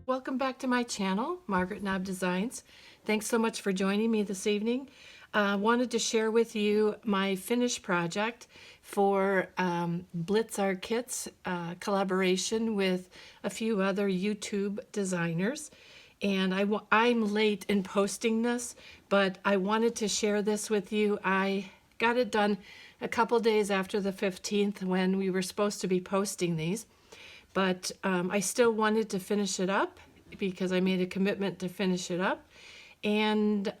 Welcome back to my channel, Margaret Knob Designs. Thanks so much for joining me this evening. Wanted to share with you my finished project for Blitz Your Kitz collaboration with a few other YouTube designers. And I'm late in posting this, but I wanted to share this with you. I got it done a couple days after the 15th when we were supposed to be posting these. But I still wanted to finish it up because I made a commitment to finish it up, and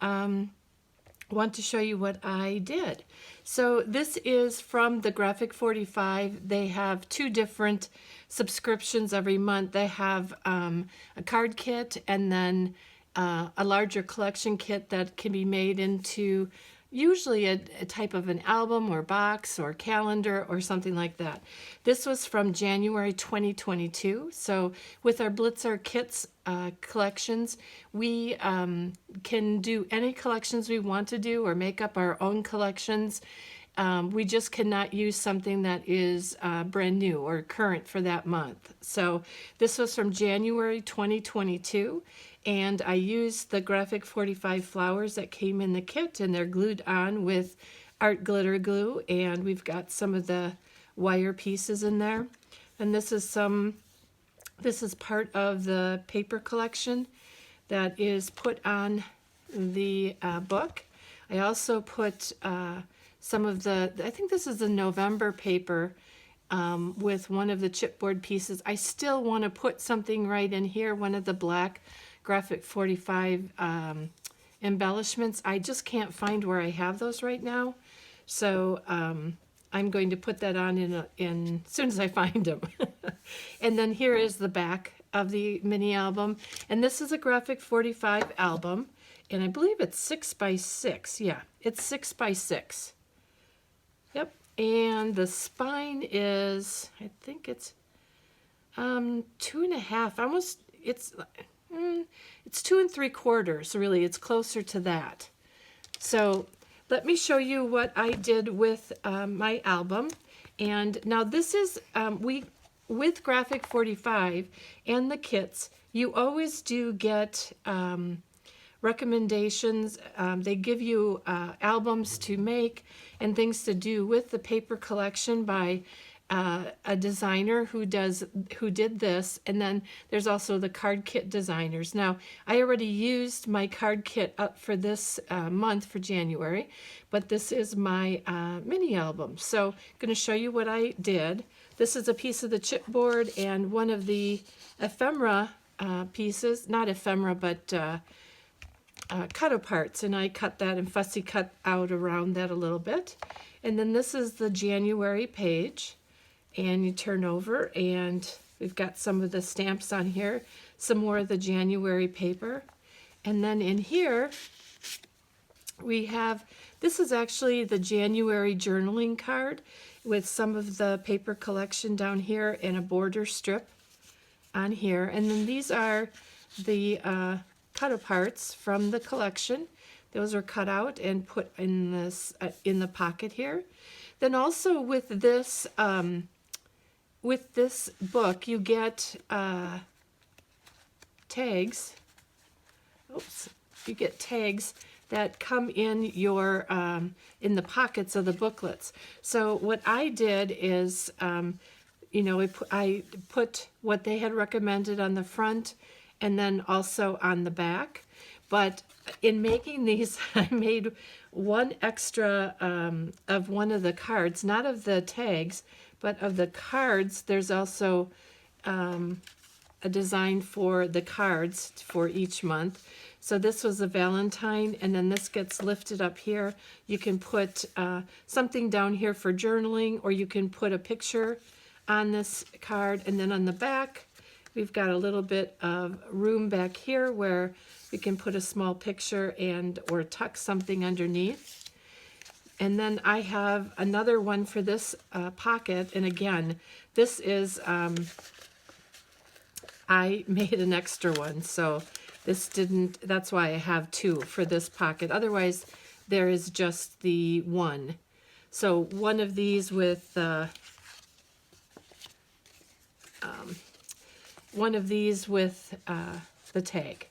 want to show you what I did. So this is from the G45. They have two different subscriptions every month. They have a card kit and then a larger collection kit that can be made into usually a type of an album or box or calendar or something like that. This was from January 2022. So with our Blitz Your Kitz collections, we can do any collections we want to do or make up our own collections. We just cannot use something that is brand new or current for that month. So this was from January 2022, and I used the G45 flowers that came in the kit, and they're glued on with art glitter glue, and we've got some of the wire pieces in there. And this is part of the paper collection that is put on the book. I also put some of the, I think this is the November paper with one of the chipboard pieces. I still want to put something right in here, one of the black G45 embellishments. I just can't find where I have those right now. So I'm going to put that on in as soon as I find them. And then here is the back of the mini album. And this is a G45 album. And I believe it's 6x6. Yeah, it's 6x6. Yep. And the spine is, I think it's 2.5. Almost, it's 2 3/4. Really, it's closer to that. So let me show you what I did with my album. And now this is, with G45 and the kits, you always do get recommendations. They give you albums to make and things to do with the paper collection by a designer who did this, and then there's also the card kit designers. Now, I already used my card kit up for this month for January, but this is my mini album. So I'm going to show you what I did. This is a piece of the chipboard and one of the ephemera pieces, not ephemera, but cut-aparts, and I cut that and fussy cut out around that a little bit. And then this is the January page, and you turn over and we've got some of the stamps on here, some more of the January paper. And then in here we have, this is actually the January journaling card with some of the paper collection down here and a border strip on here. And then these are the cut-aparts from the collection. Those are cut out and put in this in the pocket here. Then also with this book, you get tags. Oops, you get tags that come in your in the pockets of the booklets. So what I did is, you know, I put what they had recommended on the front, and then also on the back. But in making these, I made one extra of one of the cards, not of the tags, but of the cards. There's also a design for the cards for each month. So this was a Valentine, and then this gets lifted up here. You can put something down here for journaling, or you can put a picture on this card, and then on the back, we've got a little bit of room back here where we can put a small picture and or tuck something underneath. And then I have another one for this pocket. And again, this is, I made an extra one. So this didn't, that's why I have two for this pocket. Otherwise, there is just the one. So one of these with one of these with the tag.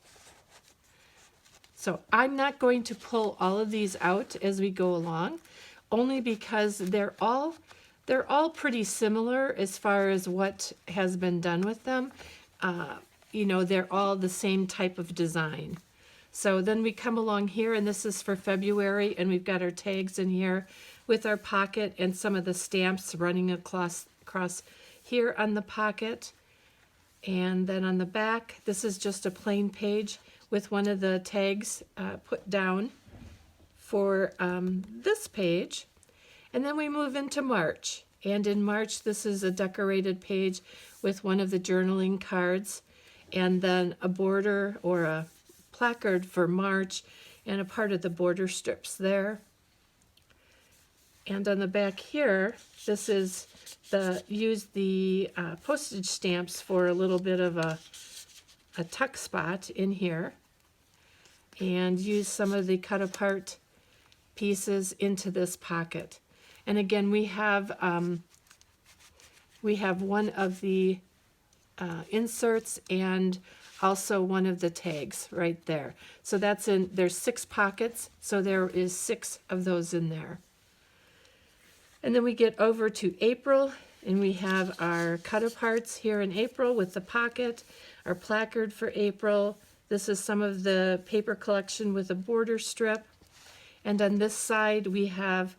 So I'm not going to pull all of these out as we go along, only because they're all pretty similar as far as what has been done with them. You know, they're all the same type of design. So then we come along here, and this is for February, and we've got our tags in here with our pocket and some of the stamps running across here on the pocket. And then on the back, this is just a plain page with one of the tags put down for this page. And then we move into March. And in March, this is a decorated page with one of the journaling cards, and then a border or a placard for March and a part of the border strips there. And on the back here, this is use the postage stamps for a little bit of a tuck spot in here, and use some of the cut apart pieces into this pocket. And again, we have one of the inserts and also one of the tags right there. So there's 6 pockets, so there is 6 of those in there. And then we get over to April, and we have our cut aparts here in April with the pocket, our placard for April. This is some of the paper collection with a border strip. And on this side, we have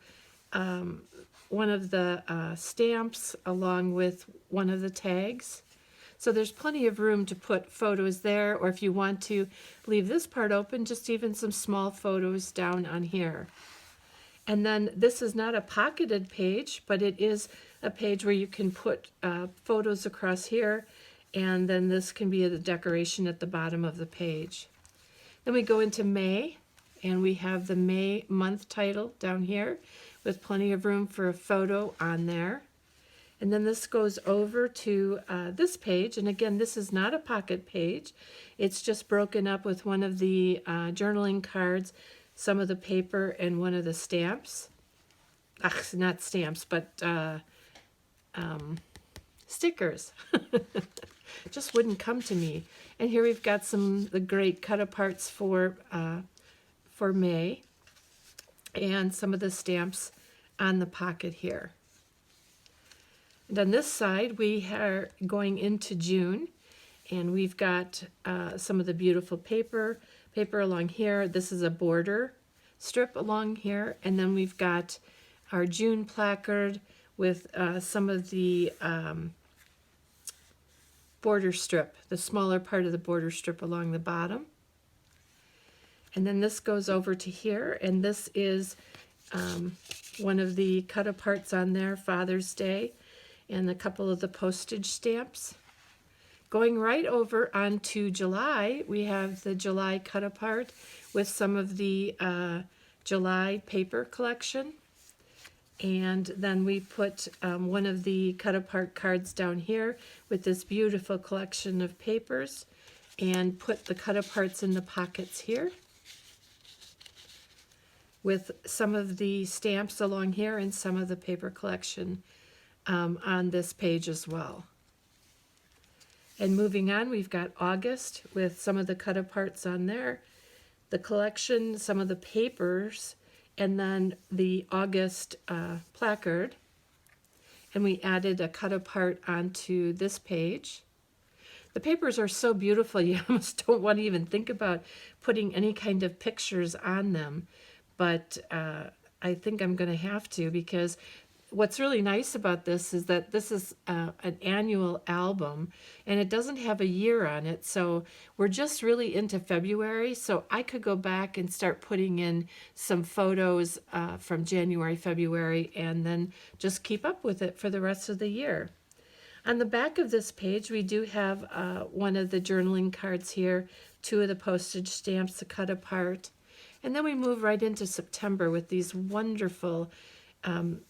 one of the stamps along with one of the tags. So there's plenty of room to put photos there, or if you want to leave this part open, just even some small photos down on here. And then this is not a pocketed page, but it is a page where you can put photos across here, and then this can be the decoration at the bottom of the page. Then we go into May, and we have the May month title down here with plenty of room for a photo on there. And then this goes over to this page, and again, this is not a pocket page. It's just broken up with one of the journaling cards, some of the paper, and one of the stamps. Not stamps, but stickers. Just wouldn't come to me. And here we've got the great cut aparts for May, and some of the stamps on the pocket here. And on this side, we are going into June, and we've got some of the beautiful paper along here. This is a border strip along here, and then we've got our June placard with some of the border strip, the smaller part of the border strip along the bottom. And then this goes over to here, and this is one of the cut aparts on there, Father's Day, and a couple of the postage stamps. Going right over onto July, we have the July cut apart with some of the July paper collection. And then we put one of the cut apart cards down here with this beautiful collection of papers, and put the cut aparts in the pockets here with some of the stamps along here and some of the paper collection on this page as well. And moving on, we've got August with some of the cut aparts on there, the collection, some of the papers, and then the August placard. And we added a cut apart onto this page. The papers are so beautiful, you almost don't want to even think about putting any kind of pictures on them. But I think I'm going to have to, because what's really nice about this is that this is an annual album, and it doesn't have a year on it, so we're just really into February, so I could go back and start putting in some photos from January, February, and then just keep up with it for the rest of the year. On the back of this page, we do have one of the journaling cards here, 2 of the postage stamps to cut apart, and then we move right into September with these wonderful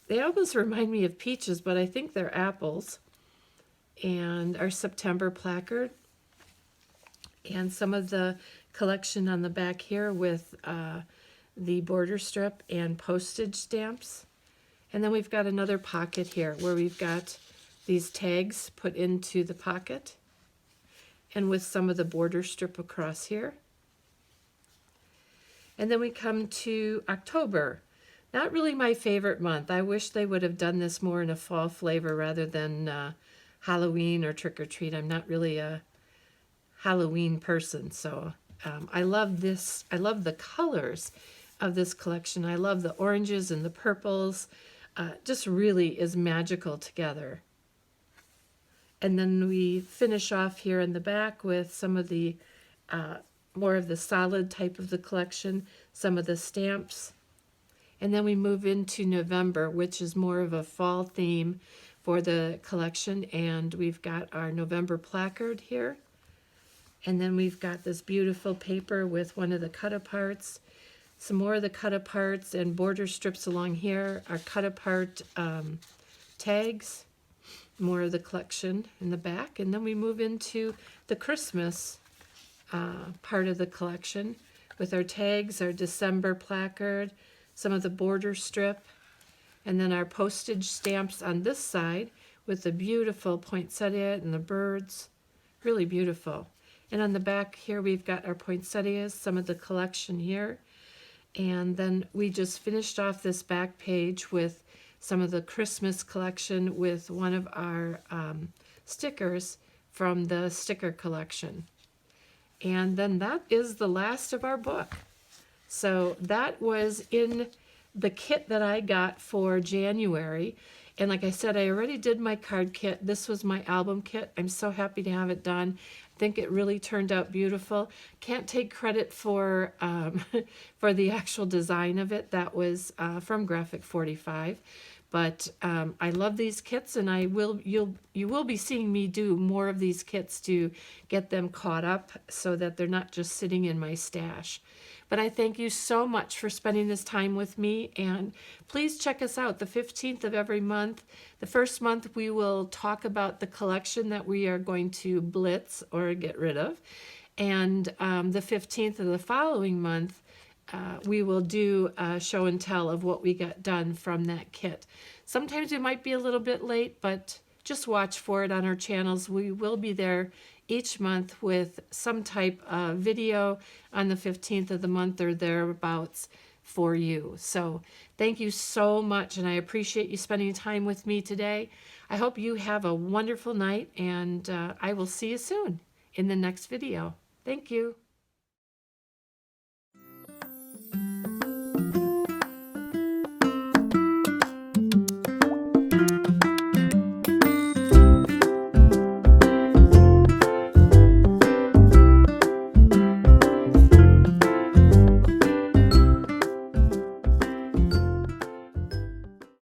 they almost remind me of peaches, but I think they're apples. And our September placard. And some of the collection on the back here with the border strip and postage stamps. And then we've got another pocket here where we've got these tags put into the pocket. and with some of the border strip across here. And then we come to October. Not really my favorite month. I wish they would have done this more in a fall flavor rather than Halloween or trick-or-treat. I'm not really a Halloween person, so I love this. I love the colors of this collection. I love the oranges and the purples. Just really is magical together. And then we finish off here in the back with some of the more of the solid type of the collection, some of the stamps. And then we move into November, which is more of a fall theme for the collection. And we've got our November placard here. And then we've got this beautiful paper with one of the cut-aparts. Some more of the cut-aparts and border strips along here are cut-apart tags. More of the collection in the back. And then we move into the Christmas part of the collection with our tags, our December placard, some of the border strip, and then our postage stamps on this side with the beautiful poinsettia and the birds. Really beautiful. And on the back here we've got our poinsettias, some of the collection here. And then we just finished off this back page with some of the Christmas collection with one of our stickers from the sticker collection. And then that is the last of our book. So that was in the kit that I got for January. And like I said, I already did my card kit. This was my album kit. I'm so happy to have it done. I think it really turned out beautiful. Can't take credit for for the actual design of it. That was from G45. But I love these kits, and you will be seeing me do more of these kits to get them caught up so that they're not just sitting in my stash. But I thank you so much for spending this time with me, and please check us out the 15th of every month. The first month we will talk about the collection that we are going to blitz or get rid of, and the 15th of the following month we will do a show and tell of what we got done from that kit. Sometimes it might be a little bit late, but just watch for it on our channels. We will be there each month with some type of video on the 15th of the month or thereabouts for you. So thank you so much, and I appreciate you spending time with me today. I hope you have a wonderful night, and I will see you soon in the next video. Thank you.